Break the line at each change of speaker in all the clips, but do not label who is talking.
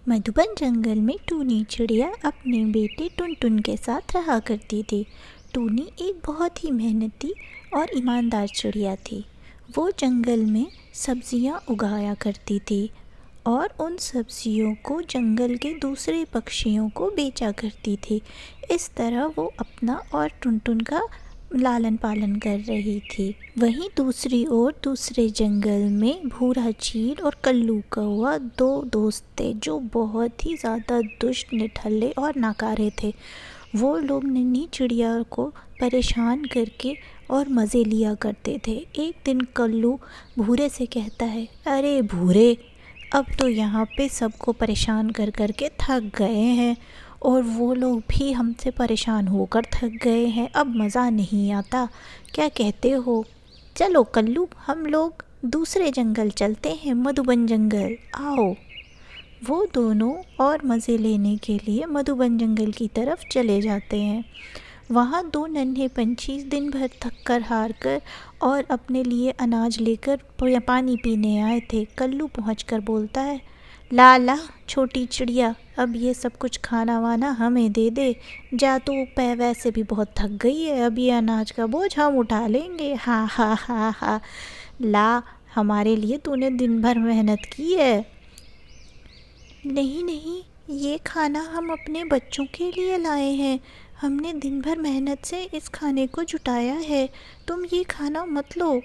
मधुबन जंगल में टूनी चिड़िया अपने बेटे टुनटुन के साथ रहा करती थी। टूनी एक बहुत ही मेहनती और ईमानदार चिड़िया थी। वो जंगल में सब्जियां उगाया करती थी और उन सब्जियों को जंगल के दूसरे पक्षियों को बेचा करती थी। इस तरह वो अपना और टुनटुन का लालन पालन कर रही थी। वहीं दूसरी ओर दूसरे जंगल में भूरा चील और कल्लू कौआ दो दोस्त थे जो बहुत ही ज़्यादा दुष्ट, निठल्ले और नाकारे थे। वो लोग नन्ही चिड़िया को परेशान करके और मज़े लिया करते थे। एक दिन कल्लू भूरे से कहता है, अरे भूरे, अब तो यहाँ पे सबको परेशान कर कर के थक गए हैं और वो लोग भी हमसे परेशान होकर थक गए हैं। अब मज़ा नहीं आता, क्या कहते हो? चलो कल्लू, हम लोग दूसरे जंगल चलते हैं, मधुबन जंगल, आओ। वो दोनों और मज़े लेने के लिए मधुबन जंगल की तरफ चले जाते हैं। वहाँ दो नन्हे पंछी दिन भर थक कर हार कर और अपने लिए अनाज लेकर पानी पीने आए थे। कल्लू पहुँचकर बोलता है, ला ला छोटी चिड़िया, अब ये सब कुछ खाना वाना हमें दे दे। जा तू वैसे भी बहुत थक गई है, अब ये अनाज का बोझ हम उठा लेंगे। हा हा हा हा, ला, हमारे लिए तूने दिन भर मेहनत की है। नहीं नहीं, ये खाना हम अपने बच्चों के लिए लाए हैं। हमने दिन भर मेहनत से इस खाने को जुटाया है, तुम ये खाना मत लो।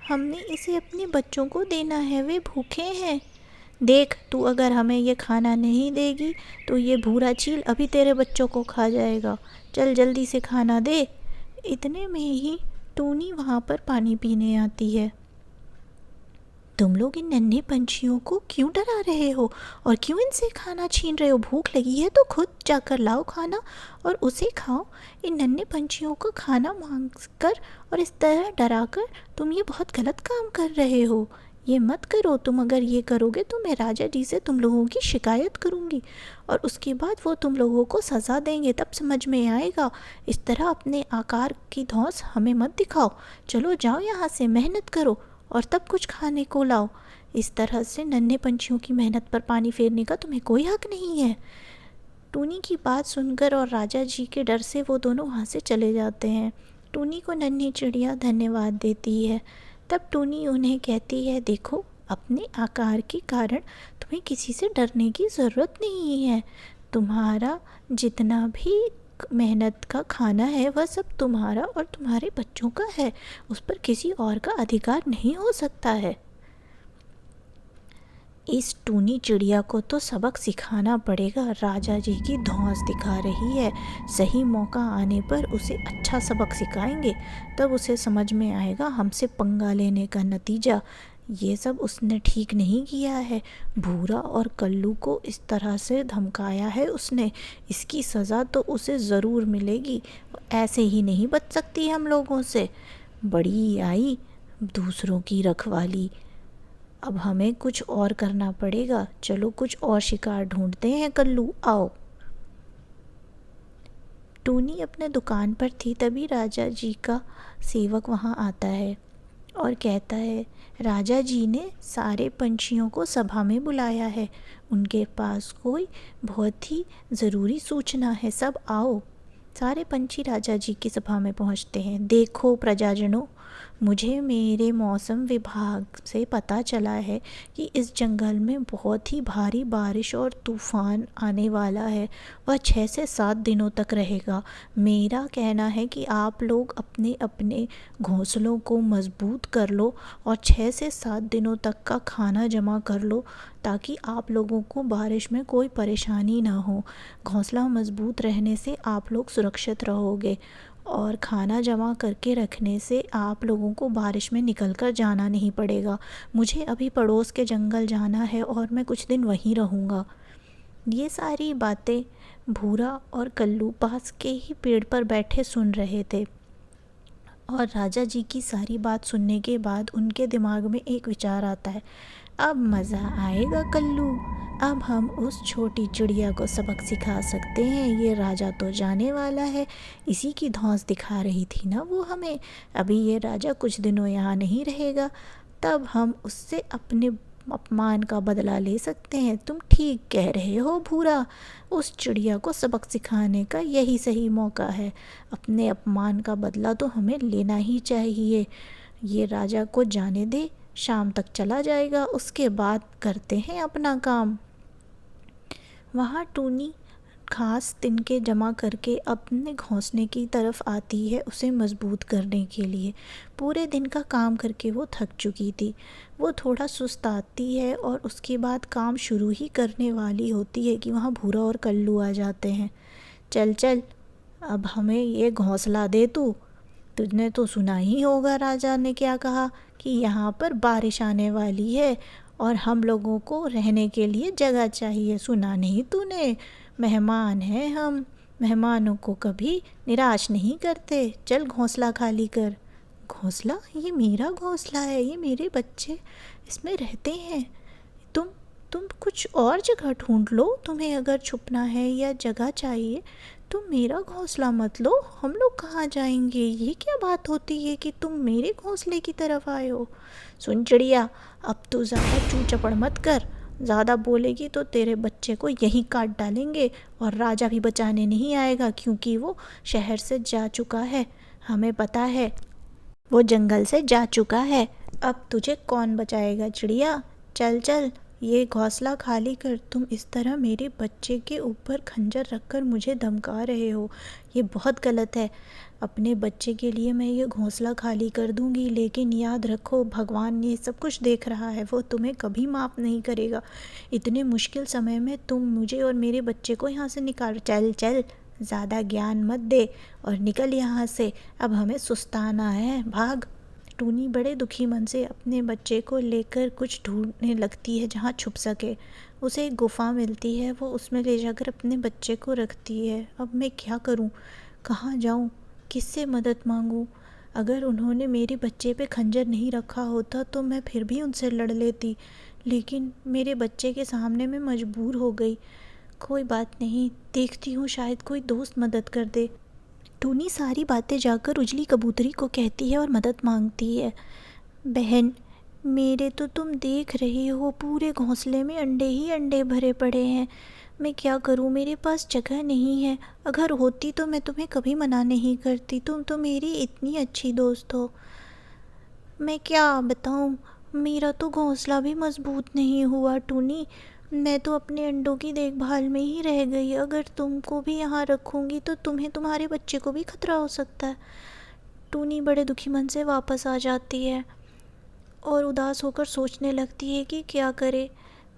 हमने इसे अपने बच्चों को देना है, वे भूखे हैं। देख, तू अगर हमें ये खाना नहीं देगी तो ये भूरा चील अभी तेरे बच्चों को खा जाएगा। चल जल्दी से खाना दे। इतने में ही टूनी वहाँ पर पानी पीने आती है। तुम लोग इन नन्हे पंछियों को क्यों डरा रहे हो और क्यों इनसे खाना छीन रहे हो? भूख लगी है तो खुद जाकर लाओ खाना और उसे खाओ। इन नन्हे पंछियों को खाना मांग कर और इस तरह डरा कर तुम ये बहुत गलत काम कर रहे हो। ये मत करो, तुम अगर ये करोगे तो मैं राजा जी से तुम लोगों की शिकायत करूँगी और उसके बाद वो तुम लोगों को सज़ा देंगे, तब समझ में आएगा। इस तरह अपने आकार की धौंस हमें मत दिखाओ। चलो जाओ यहाँ से, मेहनत करो और तब कुछ खाने को लाओ। इस तरह से नन्हे पंछियों की मेहनत पर पानी फेरने का तुम्हें कोई हक नहीं है। टूनी की बात सुनकर और राजा जी के डर से वो दोनों वहाँ से चले जाते हैं। टूनी को नन्ही चिड़िया धन्यवाद देती है। तब टूनी उन्हें कहती है, देखो, अपने आकार के कारण तुम्हें किसी से डरने की ज़रूरत नहीं है। तुम्हारा जितना भी मेहनत का खाना है वह सब तुम्हारा और तुम्हारे बच्चों का है, उस पर किसी और का अधिकार नहीं हो सकता है। इस टूनी चिड़िया को तो सबक सिखाना पड़ेगा। राजा जी की धौंस दिखा रही है, सही मौका आने पर उसे अच्छा सबक सिखाएंगे, तब उसे समझ में आएगा हमसे पंगा लेने का नतीजा। ये सब उसने ठीक नहीं किया है। भूरा और कल्लू को इस तरह से धमकाया है उसने, इसकी सज़ा तो उसे ज़रूर मिलेगी। ऐसे ही नहीं बच सकती हम लोगों से। बड़ी आई दूसरों की रखवाली। अब हमें कुछ और करना पड़ेगा। चलो कुछ और शिकार ढूंढते हैं कल्लू, आओ। टूनी अपने दुकान पर थी, तभी राजा जी का सेवक वहाँ आता है और कहता है, राजा जी ने सारे पंछियों को सभा में बुलाया है, उनके पास कोई बहुत ही ज़रूरी सूचना है, सब आओ। सारे पंछी राजा जी की सभा में पहुँचते हैं। देखो प्रजाजनों, मुझे मेरे मौसम विभाग से पता चला है कि इस जंगल में बहुत ही भारी बारिश और तूफ़ान आने वाला है। वह 6 से 7 दिनों तक रहेगा। मेरा कहना है कि आप लोग अपने अपने घोंसलों को मजबूत कर लो और 6 से 7 दिनों तक का खाना जमा कर लो, ताकि आप लोगों को बारिश में कोई परेशानी ना हो। घोंसला मजबूत रहने से आप लोग सुरक्षित रहोगे और खाना जमा करके रखने से आप लोगों को बारिश में निकल कर जाना नहीं पड़ेगा। मुझे अभी पड़ोस के जंगल जाना है और मैं कुछ दिन वहीं रहूँगा। ये सारी बातें भूरा और कल्लू पास के ही पेड़ पर बैठे सुन रहे थे और राजा जी की सारी बात सुनने के बाद उनके दिमाग में एक विचार आता है, अब मज़ा आएगा कल्लू, अब हम उस छोटी चिड़िया को सबक सिखा सकते हैं। ये राजा तो जाने वाला है, इसी की धौंस दिखा रही थी ना वो हमें। अभी ये राजा कुछ दिनों यहाँ नहीं रहेगा, तब हम उससे अपने अपमान का बदला ले सकते हैं। तुम ठीक कह रहे हो भूरा, उस चिड़िया को सबक सिखाने का यही सही मौका है। अपने अपमान का बदला तो हमें लेना ही चाहिए। ये राजा को जाने दे, शाम तक चला जाएगा, उसके बाद करते हैं अपना काम। वहाँ टूनी घास तिनके जमा करके अपने घोंसले की तरफ आती है उसे मजबूत करने के लिए। पूरे दिन का काम करके वो थक चुकी थी। वो थोड़ा सुस्ताती है और उसके बाद काम शुरू ही करने वाली होती है कि वहाँ भूरा और कल्लू आ जाते हैं। चल चल, अब हमें ये घोंसला दे तू। तुझने तो सुना ही होगा राजा ने क्या कहा कि यहाँ पर बारिश आने वाली है और हम लोगों को रहने के लिए जगह चाहिए। सुना नहीं तूने? मेहमान हैं हम, मेहमानों को कभी निराश नहीं करते। चल घोंसला खाली कर। घोंसला? ये मेरा घोंसला है, ये मेरे बच्चे इसमें रहते हैं। तुम कुछ और जगह ढूंढ लो। तुम्हें अगर छुपना है या जगह चाहिए तुम मेरा घोंसला मत लो। हम लोग कहाँ जाएंगे? ये क्या बात होती है कि तुम मेरे घोंसले की तरफ आए हो? सुन चिड़िया, अब तू ज़्यादा चू चपड़ मत कर। ज़्यादा बोलेगी तो तेरे बच्चे को यहीं काट डालेंगे और राजा भी बचाने नहीं आएगा, क्योंकि वो शहर से जा चुका है। हमें पता है, वो जंगल से जा चुका है। अब तुझे कौन बचाएगा चिड़िया? चल चल, ये घोंसला खाली कर। तुम इस तरह मेरे बच्चे के ऊपर खंजर रखकर मुझे धमका रहे हो, ये बहुत गलत है। अपने बच्चे के लिए मैं ये घोंसला खाली कर दूंगी, लेकिन याद रखो भगवान ये सब कुछ देख रहा है, वो तुम्हें कभी माफ़ नहीं करेगा। इतने मुश्किल समय में तुम मुझे और मेरे बच्चे को यहाँ से निकाल। चल चल, ज़्यादा ज्ञान मत दे और निकल यहाँ से। अब हमें सुस्ताना है, भाग। टूनी बड़े दुखी मन से अपने बच्चे को लेकर कुछ ढूंढने लगती है जहाँ छुप सके। उसे एक गुफा मिलती है, वो उसमें ले जाकर अपने बच्चे को रखती है। अब मैं क्या करूँ? कहाँ जाऊँ? किससे मदद मांगूँ? अगर उन्होंने मेरे बच्चे पे खंजर नहीं रखा होता तो मैं फिर भी उनसे लड़ लेती, लेकिन मेरे बच्चे के सामने मैं मजबूर हो गई। कोई बात नहीं, देखती हूँ शायद कोई दोस्त मदद कर दे। टूनी सारी बातें जाकर उजली कबूतरी को कहती है और मदद मांगती है। बहन मेरे, तो तुम देख रही हो पूरे घोंसले में अंडे ही अंडे भरे पड़े हैं। मैं क्या करूं? मेरे पास जगह नहीं है। अगर होती तो मैं तुम्हें कभी मना नहीं करती, तुम तो मेरी इतनी अच्छी दोस्त हो। मैं क्या बताऊं, मेरा तो घोंसला भी मजबूत नहीं हुआ टूनी। मैं तो अपने अंडों की देखभाल में ही रह गई। अगर तुमको भी यहाँ रखूँगी तो तुम्हें तुम्हारे बच्चे को भी खतरा हो सकता है। टूनी बड़े दुखी मन से वापस आ जाती है और उदास होकर सोचने लगती है कि क्या करे।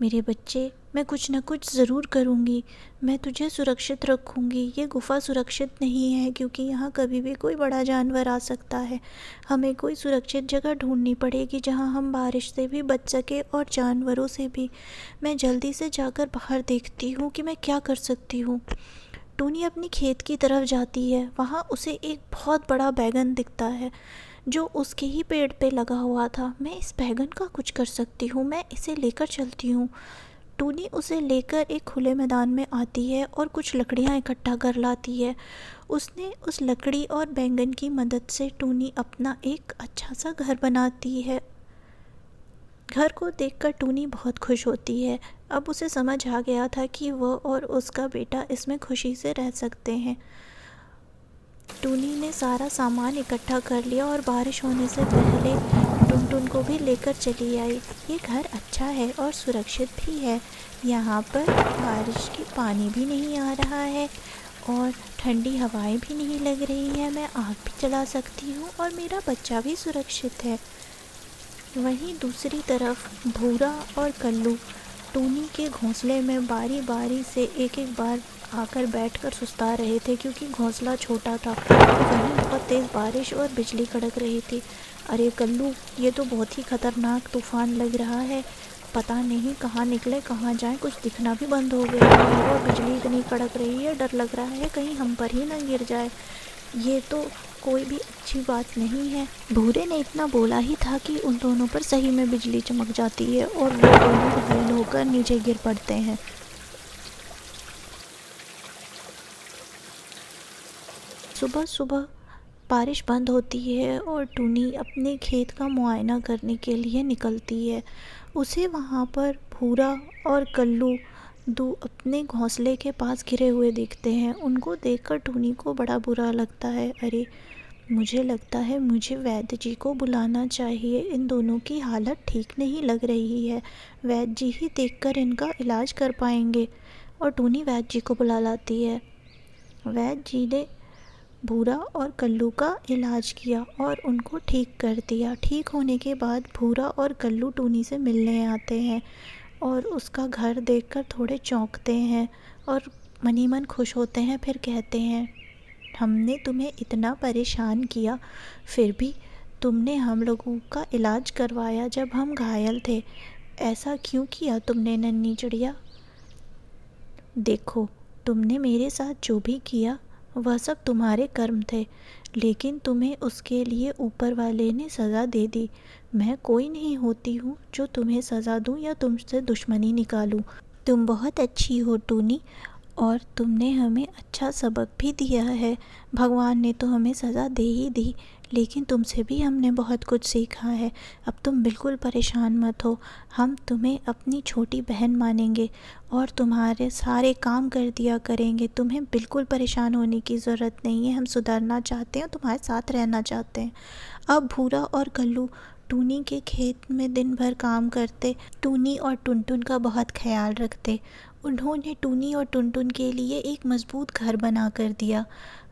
मेरे बच्चे, मैं कुछ न कुछ ज़रूर करूँगी। मैं तुझे सुरक्षित रखूँगी। ये गुफ़ा सुरक्षित नहीं है क्योंकि यहाँ कभी भी कोई बड़ा जानवर आ सकता है। हमें कोई सुरक्षित जगह ढूंढनी पड़ेगी जहाँ हम बारिश से भी बच सके और जानवरों से भी। मैं जल्दी से जाकर बाहर देखती हूँ कि मैं क्या कर सकती हूँ। टूनी अपनी खेत की तरफ जाती है। वहाँ उसे एक बहुत बड़ा बैगन दिखता है जो उसके ही पेड़ पे लगा हुआ था। मैं इस बैगन का कुछ कर सकती हूँ, मैं इसे लेकर चलती हूँ। टूनी उसे लेकर एक खुले मैदान में आती है और कुछ लकड़ियाँ इकट्ठा कर लाती है। उसने उस लकड़ी और बैंगन की मदद से टूनी अपना एक अच्छा सा घर बनाती है। घर को देखकर टूनी बहुत खुश होती है। अब उसे समझ आ गया था कि वह और उसका बेटा इसमें खुशी से रह सकते हैं। टूनी ने सारा सामान इकट्ठा कर लिया और बारिश होने से पहले टुनटुन को भी लेकर चली आई। ये घर अच्छा है और सुरक्षित भी है। यहाँ पर बारिश की पानी भी नहीं आ रहा है और ठंडी हवाएं भी नहीं लग रही हैं। मैं आग भी जला सकती हूँ और मेरा बच्चा भी सुरक्षित है। वहीं दूसरी तरफ भूरा और कल्लू टूनी के घोंसले में बारी बारी से एक एक बार आकर बैठकर सुस्ता रहे थे, क्योंकि घोंसला छोटा था। वहीं बहुत तेज़ बारिश और बिजली कड़क रही थी। अरे कल्लू, ये तो बहुत ही खतरनाक तूफान लग रहा है। पता नहीं कहाँ निकले कहाँ जाए, कुछ दिखना भी बंद हो गया है और बिजली इतनी कड़क रही है, डर लग रहा है कहीं हम पर ही ना गिर जाए। ये तो कोई भी अच्छी बात नहीं है। भूरे ने इतना बोला ही था कि उन दोनों पर सही में बिजली चमक जाती है और वो दोनों घायल होकर नीचे गिर पड़ते हैं। सुबह सुबह बारिश बंद होती है और टूनी अपने खेत का मुआयना करने के लिए निकलती है। उसे वहाँ पर भूरा और कल्लू दो अपने घोंसले के पास गिरे हुए दिखते हैं। उनको देखकर टूनी को बड़ा बुरा लगता है। अरे, मुझे लगता है मुझे वैद्य जी को बुलाना चाहिए, इन दोनों की हालत ठीक नहीं लग रही है। वैद्य जी ही देखकर इनका इलाज कर पाएंगे। और टूनी वैद्य जी को बुला लाती है। वैद्य जी ने भूरा और कल्लू का इलाज किया और उनको ठीक कर दिया। ठीक होने के बाद भूरा और कल्लू टूनी से मिलने आते हैं और उसका घर देखकर थोड़े चौंकते हैं और मनी मन खुश होते हैं। फिर कहते हैं, हमने तुम्हें इतना परेशान किया, फिर भी तुमने हम लोगों का इलाज करवाया जब हम घायल थे। ऐसा क्यों किया तुमने नन्ही चिड़िया? देखो, तुमने मेरे साथ जो भी किया वह सब तुम्हारे कर्म थे, लेकिन तुम्हें उसके लिए ऊपर वाले ने सज़ा दे दी। मैं कोई नहीं होती हूँ जो तुम्हें सज़ा दूँ या तुमसे दुश्मनी निकालूँ। तुम बहुत अच्छी हो टूनी, और तुमने हमें अच्छा सबक भी दिया है। भगवान ने तो हमें सज़ा दे ही दी, लेकिन तुमसे भी हमने बहुत कुछ सीखा है। अब तुम बिल्कुल परेशान मत हो, हम तुम्हें अपनी छोटी बहन मानेंगे और तुम्हारे सारे काम कर दिया करेंगे। तुम्हें बिल्कुल परेशान होने की ज़रूरत नहीं है। हम सुधरना चाहते हैं, तुम्हारे साथ रहना चाहते हैं। अब भूरा और कल्लू टूनी के खेत में दिन भर काम करते, टूनी और टुनटुन का बहुत ख्याल रखते। उन्होंने टूनी और टुनटुन के लिए एक मज़बूत घर बना कर दिया।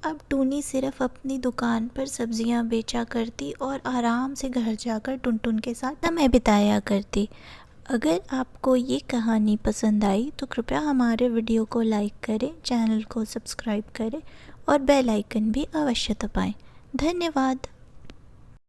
अब टूनी सिर्फ अपनी दुकान पर सब्जियां बेचा करती और आराम से घर जाकर टुनटुन के साथ समय बिताया करती। अगर आपको ये कहानी पसंद आई तो कृपया हमारे वीडियो को लाइक करें, चैनल को सब्सक्राइब करें और बेल आइकन भी अवश्य दबाएं। धन्यवाद।